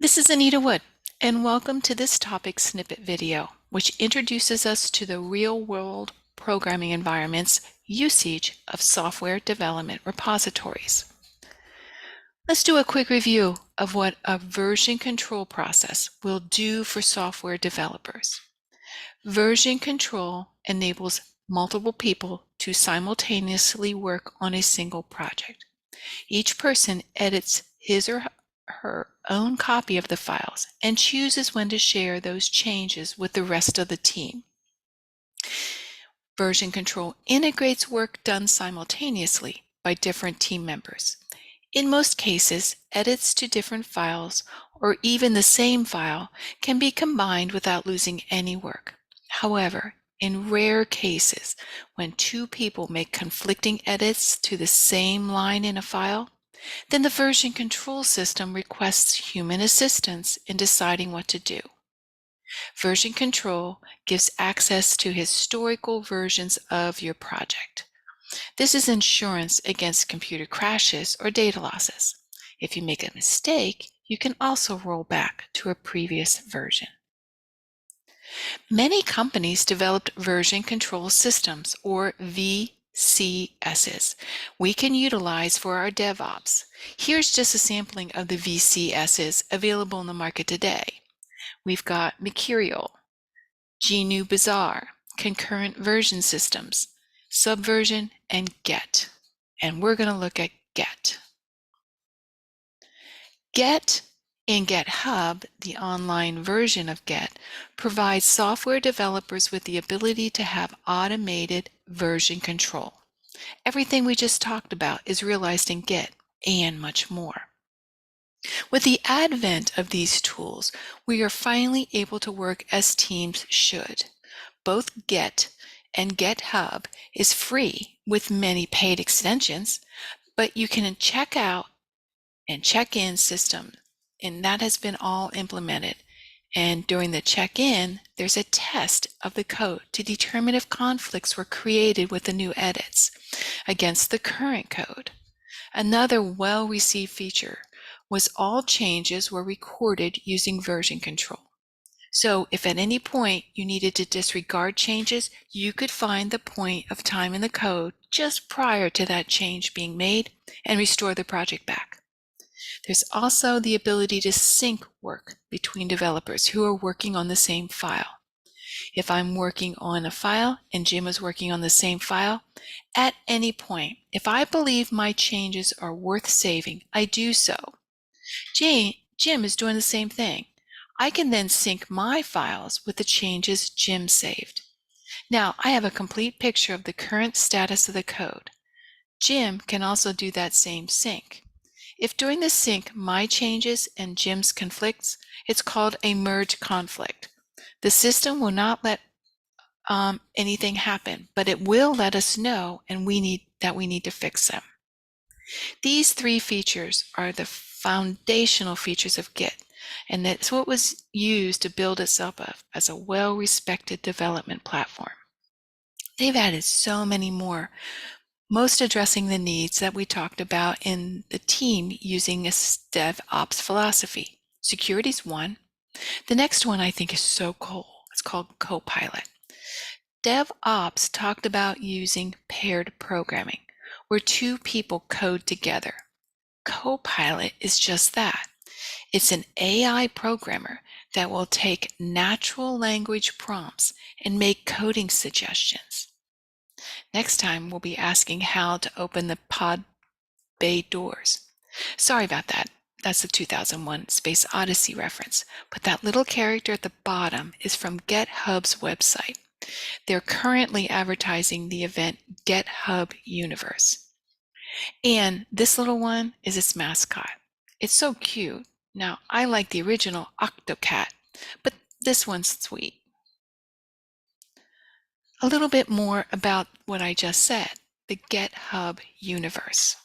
This is Anita Wood, and welcome to this topic snippet video, which introduces us to the real-world programming environment's usage of software development repositories. Let's do a quick review of what a version control process will do for software developers. Version control enables multiple people to simultaneously work on a single project. Each person edits his or her own copy of the files and chooses when to share those changes with the rest of the team. Version control integrates work done simultaneously by different team members. In most cases, edits to different files or even the same file can be combined without losing any work. However, in rare cases, when two people make conflicting edits to the same line in a file, then the version control system requests human assistance in deciding what to do. Version control gives access to historical versions of your project. This is insurance against computer crashes or data losses. If you make a mistake, you can also roll back to a previous version. Many companies developed version control systems, or VCSs, we can utilize for our DevOps. Here's just a sampling of the VCSs available in the market today. We've got Mercurial, GNU Bazaar, Concurrent Version Systems, Subversion, and Get. And we're going to look at Get. Get in GitHub, the online version of Get, provides software developers with the ability to have automated version control. Everything we just talked about is realized in Git and much more. With the advent of these tools, we are finally able to work as teams should. Both Git and GitHub is free with many paid extensions, but you can check out and check-in system, and that has been all implemented. And during the check-in, there's a test of the code to determine if conflicts were created with the new edits against the current code. Another well-received feature was all changes were recorded using version control. So if at any point you needed to disregard changes, you could find the point of time in the code just prior to that change being made and restore the project back. There's also the ability to sync work between developers who are working on the same file. If I'm working on a file and Jim is working on the same file, at any point, if I believe my changes are worth saving, I do so. Jim is doing the same thing. I can then sync my files with the changes Jim saved. Now I have a complete picture of the current status of the code. Jim can also do that same sync. If during the sync my changes and Jim's conflicts, it's called a merge conflict. The system will not let anything happen, but it will let us know and we need to fix them. These three features are the foundational features of Git, and that's what was used to build itself up as a well-respected development platform. They've added so many more, most addressing the needs that we talked about in the team using a DevOps philosophy. Security is one. The next one I think is so cool. It's called Copilot. DevOps talked about using paired programming, where two people code together. Copilot is just that. It's an AI programmer that will take natural language prompts and make coding suggestions. Next time, we'll be asking how to open the pod bay doors. Sorry about that. That's the 2001 Space Odyssey reference, but that little character at the bottom is from GitHub's website. They're currently advertising the event GitHub Universe. And this little one is its mascot. It's so cute. Now, I like the original Octocat, but this one's sweet. A little bit more about what I just said, the GitHub Universe.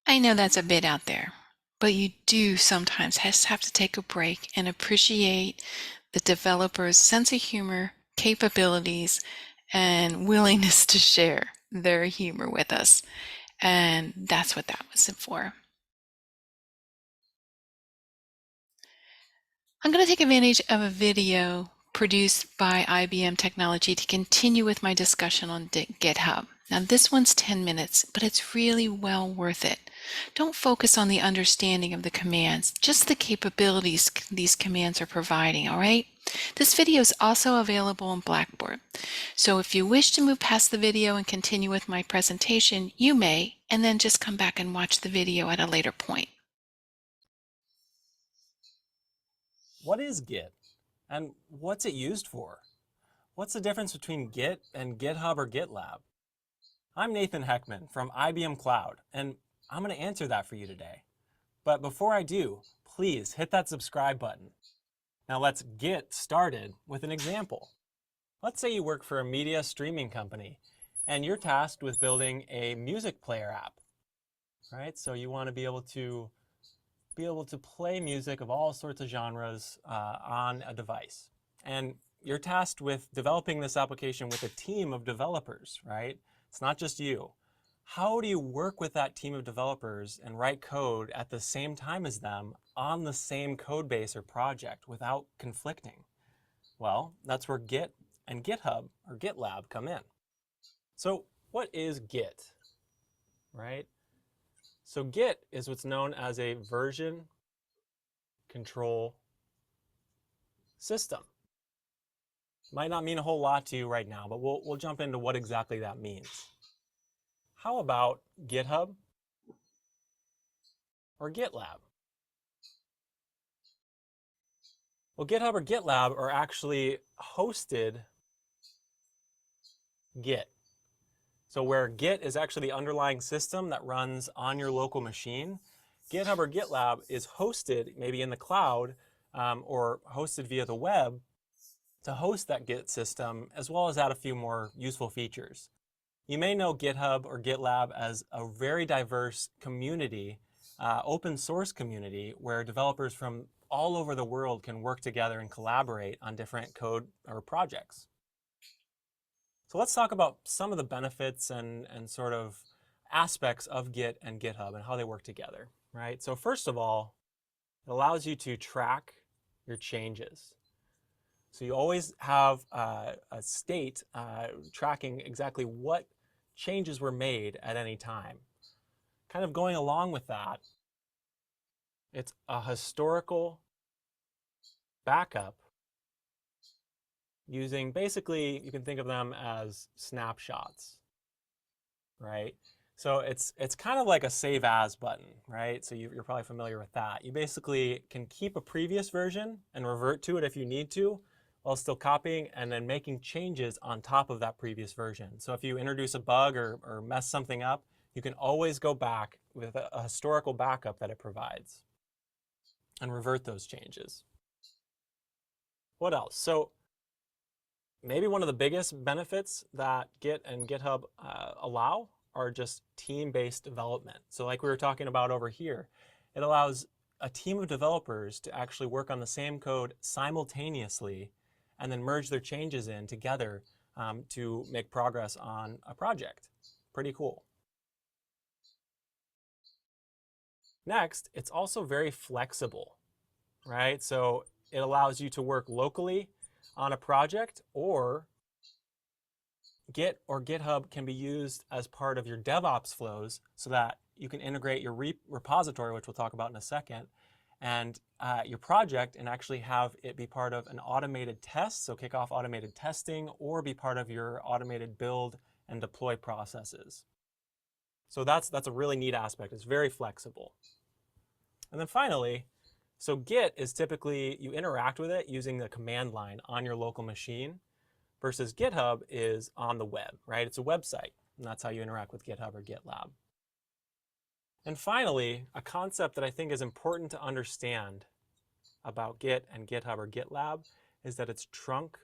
I know that's a bit out there, but you do sometimes have to take a break and appreciate the developer's sense of humor, capabilities, and willingness to share their humor with us. And that's what that was for. I'm going to take advantage of a video produced by IBM Technology to continue with my discussion on GitHub. Now this one's 10 minutes, but it's really well worth it. Don't focus on the understanding of the commands, just the capabilities these commands are providing, all right? This video is also available on Blackboard. So if you wish to move past the video and continue with my presentation, you may, and then just come back and watch the video at a later point. What is Git, and what's it used for? What's the difference between Git and GitHub or GitLab? I'm Nathan Heckman from IBM Cloud, and I'm going to answer that for you today. But before I do, please hit that subscribe button. Now let's get started with an example. Let's say you work for a media streaming company, and you're tasked with building a music player app, right? So you want to be able to play music of all sorts of genres on a device. And you're tasked with developing this application with a team of developers, right? It's not just you. How do you work with that team of developers and write code at the same time as them on the same code base or project without conflicting? Well, that's where Git and GitHub or GitLab come in. So what is Git, right? So Git is what's known as a version control system. Might not mean a whole lot to you right now, but we'll jump into what exactly that means. How about GitHub or GitLab? Well, GitHub or GitLab are actually hosted Git. So where Git is actually the underlying system that runs on your local machine, GitHub or GitLab is hosted maybe in the cloud or hosted via the web to host that Git system, as well as add a few more useful features. You may know GitHub or GitLab as a very diverse community, open source community, where developers from all over the world can work together and collaborate on different code or projects. So let's talk about some of the benefits and sort of aspects of Git and GitHub and how they work together, right? So first of all, it allows you to track your changes. So you always have a state tracking exactly what changes were made at any time. Kind of going along with that, it's a historical backup using basically, you can think of them as snapshots, right? So it's kind of like a save as button, right? So you're probably familiar with that. You basically can keep a previous version and revert to it if you need to, while still copying and then making changes on top of that previous version. So if you introduce a bug or mess something up, you can always go back with a historical backup that it provides and revert those changes. What else? So maybe one of the biggest benefits that Git and GitHub allow are just team-based development. So like we were talking about over here, it allows a team of developers to actually work on the same code simultaneously and then merge their changes in together to make progress on a project. Pretty cool. Next, it's also very flexible, right? So it allows you to work locally on a project, or Git or GitHub can be used as part of your DevOps flows so that you can integrate your repository, which we'll talk about in a second, and your project, and actually have it be part of an automated test, so kick off automated testing, or be part of your automated build and deploy processes. So that's a really neat aspect. It's very flexible. And then finally, so Git is typically, you interact with it using the command line on your local machine, versus GitHub is on the web, right? It's a website, and that's how you interact with GitHub or GitLab. And finally, a concept that I think is important to understand about Git and GitHub or GitLab is that it's trunk-based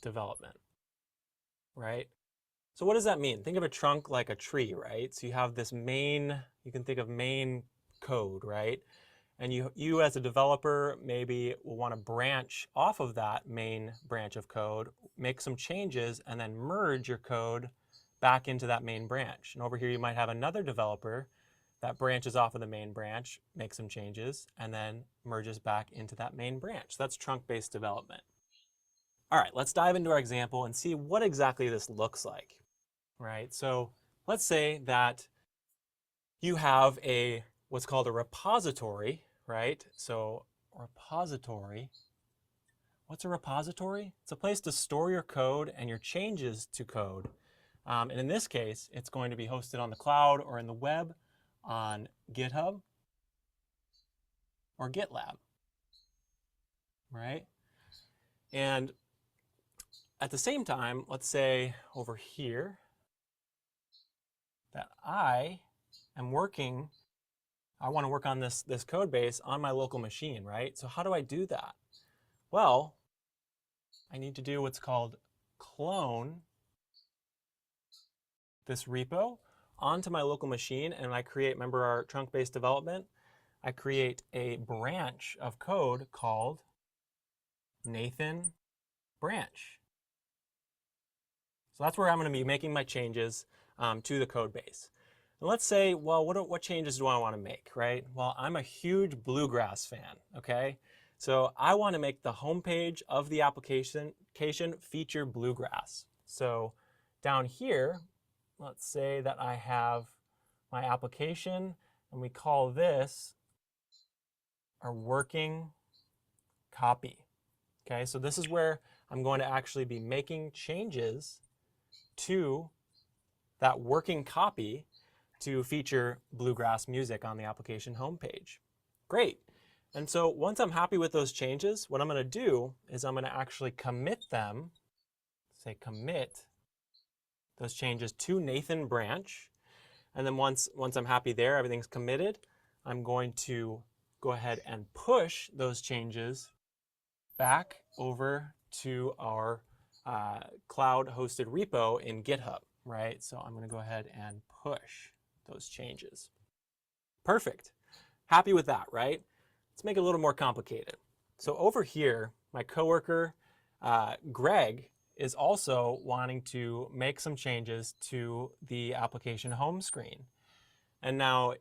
development, right? So what does that mean? Think of a trunk like a tree, right? So you have this main, you can think of main code, right? And you as a developer maybe will want to branch off of that main branch of code, make some changes, and then merge your code back into that main branch. And over here you might have another developer that branches off of the main branch, makes some changes, and then merges back into that main branch. That's trunk-based development. All right, let's dive into our example and see what exactly this looks like, right? So let's say that you have what's called a repository, right? So repository, what's a repository? It's a place to store your code and your changes to code. And in this case, it's going to be hosted on the cloud or in the web on GitHub or GitLab, right? And at the same time, let's say over here that I want to work on this code base on my local machine, right? So how do I do that? Well, I need to do what's called clone this repo onto my local machine, and I create, remember our trunk-based development, I create a branch of code called Nathan branch. So that's where I'm going to be making my changes to the code base. And let's say, well, what changes do I want to make, right? Well, I'm a huge bluegrass fan, okay? So I want to make the homepage of the application feature bluegrass. So down here, let's say that I have my application, and we call this our working copy. Okay, so this is where I'm going to actually be making changes to that working copy to feature bluegrass music on the application homepage. Great. And so once I'm happy with those changes, what I'm going to do is I'm going to actually commit them, say commit those changes to Nathan branch. And then once I'm happy there, everything's committed, I'm going to go ahead and push those changes back over to our cloud-hosted repo in GitHub, right? So I'm going to go ahead and push those changes. Perfect. Happy with that, right? Let's make it a little more complicated. So over here, my coworker, Greg, is also wanting to make some changes to the application home screen. And now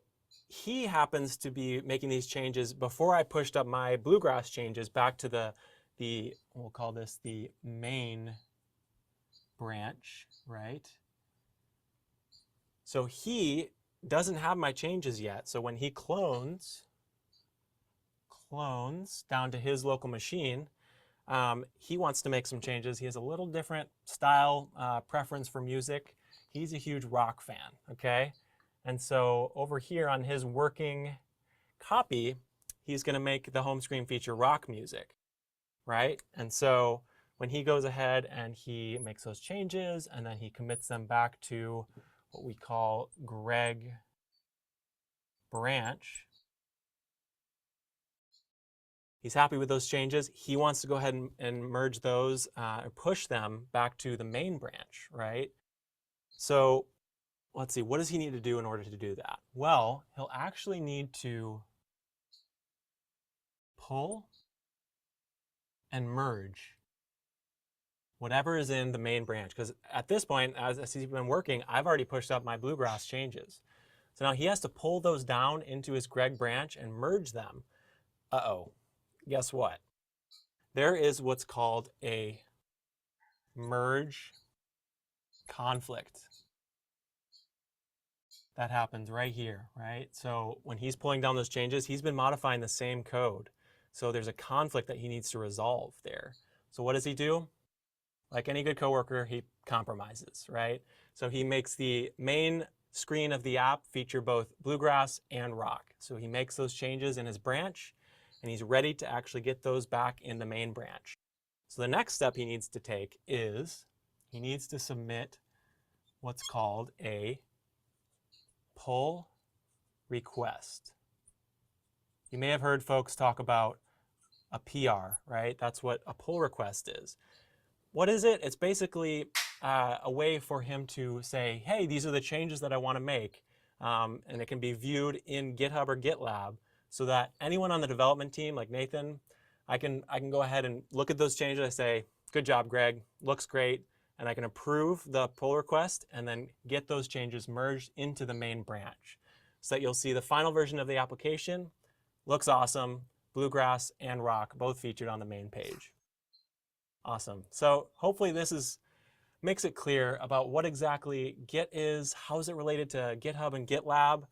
he happens to be making these changes before I pushed up my bluegrass changes back to the we'll call this the main branch, right? So he doesn't have my changes yet. So when he clones down to his local machine, He wants to make some changes. He has a little different style preference for music. He's a huge rock fan, okay? And so over here on his working copy, he's going to make the home screen feature rock music, right? And so when he goes ahead and he makes those changes and then he commits them back to what we call Greg branch, he's happy with those changes. He wants to go ahead and merge those or push them back to the main branch, right? So let's see, what does he need to do in order to do that? Well, he'll actually need to pull and merge whatever is in the main branch. Because at this point, as he's been working, I've already pushed up my bluegrass changes. So now he has to pull those down into his Greg branch and merge them. Uh-oh, guess what? There is what's called a merge conflict. That happens right here, right? So when he's pulling down those changes, he's been modifying the same code. So there's a conflict that he needs to resolve there. So what does he do? Like any good coworker, he compromises, right? So he makes the main screen of the app feature both bluegrass and rock. So he makes those changes in his branch, and he's ready to actually get those back in the main branch. So the next step he needs to take is he needs to submit what's called a pull request. You may have heard folks talk about a PR, right? That's what a pull request is. What is it? It's basically a way for him to say, hey, these are the changes that I want to make. And it can be viewed in GitHub or GitLab so that anyone on the development team, like Nathan, I can go ahead and look at those changes. I say, good job, Greg, looks great. And I can approve the pull request and then get those changes merged into the main branch so that you'll see the final version of the application looks awesome. Bluegrass and rock both featured on the main page. Awesome. So hopefully this makes it clear about what exactly Git is, how is it related to GitHub and GitLab,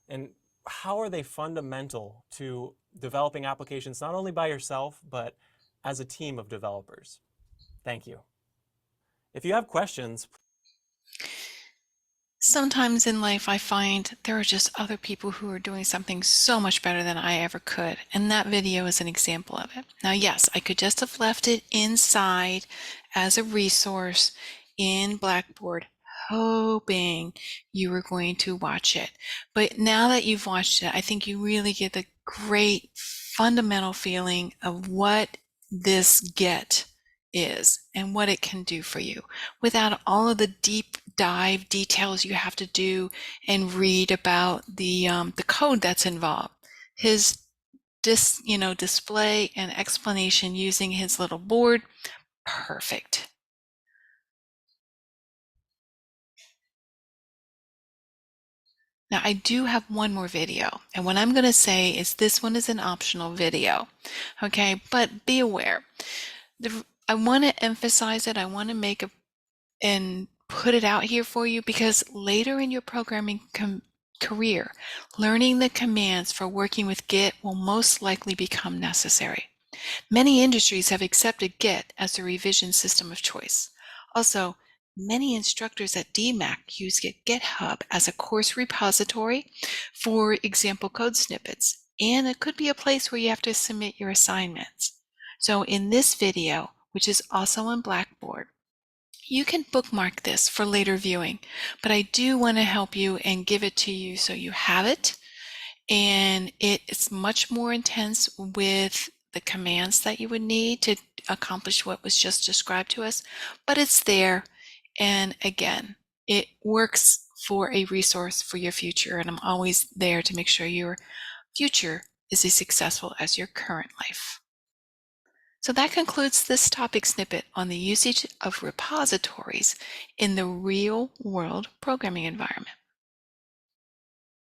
and how are they fundamental to developing applications not only by yourself, but as a team of developers. Thank you. If you have questions, Sometimes in life, I find there are just other people who are doing something so much better than I ever could. And that video is an example of it. Now, yes, I could just have left it inside as a resource in Blackboard, hoping you were going to watch it. But now that you've watched it, I think you really get the great fundamental feeling of what this Get is and what it can do for you without all of the deep dive details you have to do and read about the code that's involved. His display and explanation using his little board, perfect. Now I do have one more video, and what I'm going to say is this one is an optional video, okay? But be aware, I want to emphasize it. I want to make and put it out here for you because later in your programming career, learning the commands for working with Git will most likely become necessary. Many industries have accepted Git as the revision system of choice. Also, many instructors at DMAC use GitHub as a course repository for example code snippets, and it could be a place where you have to submit your assignments. So in this video, which is also on Blackboard, you can bookmark this for later viewing, but I do want to help you and give it to you so you have it. And it's much more intense with the commands that you would need to accomplish what was just described to us, but it's there. And again, it works for a resource for your future. And I'm always there to make sure your future is as successful as your current life. So that concludes this topic snippet on the usage of repositories in the real world programming environment.